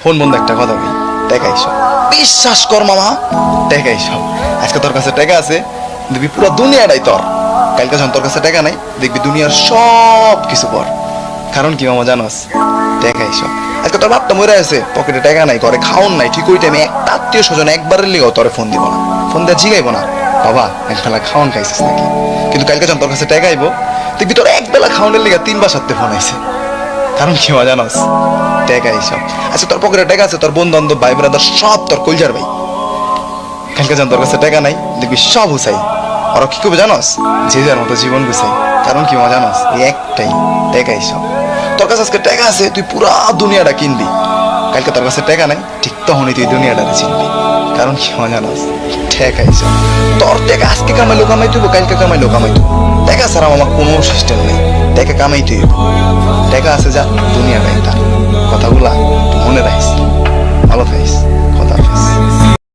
Phone বন্ধ একটা কথা ভাই, টাকাই সব। বিশ্বাস কর মামা, টাকাই সব। আজকে তোর কাছে টাকা আছে, দেখবি পুরো দুনিয়াটাই তোর। কালকে যখন তোর কাছে টাকা নাই, দেখবি দুনিয়ার সব কিছু পর। কারণ কি মামা জানোস, টাকাই সব। আজকে তোর বাপটা মরে আছে, পকেটে টাকা নাই, ঘরে খাওন নাই, ঠিক ওই টাইমে একটা আত্মীয় স্বজন একবারের লিগেও তোরে ফোন দিব না, ফোন দিয়ে জিগাইবো না বাবা এক বেলা খাওয়ান খাইছিস নাকি। কিন্তু কালকে যখন তোর কাছে টাকা আইবো, দেখবি তোর এক বেলা খাওয়ানোর লিগা 3 বার 7 ফোন আইছে। কারণ কি মা জানোস, টাকাই সব। আচ্ছা তোর পকেটে টাকা আছে, তোর বন্ধু বান্ধব ভাই ব্রাদার সব তোর কলজার ভাই। কালকে যখন তোর কাছে টাকা নাই, দেখবি সব হুসাই। ওরা কি করবে জানোস, যে যার মতো জীবন গুছাই। কারণ কি মা জানোস, এই একটাই, টাকাই সব। তোর কাছে আজকে টাকা আছে, তুই পুরা দুনিয়াটা কিনবি। কালকে তোর কাছে টাকা নাই, ঠিক তখনই তুই দুনিয়াটাতে চিনবি। কারণ কি মা জানোস, টাকাই সব। তোর টাকা আজকে কামাইলো কামাইতে হইব, কালকে কামাইলো কামাইতে হইব। টাকা ছাড়া আমার কোনো সিস্টেম নেই, টাকা কামাইতে হইব। টাকা আছে যা, দুনিয়াটাই তার। কথাগুলা মনে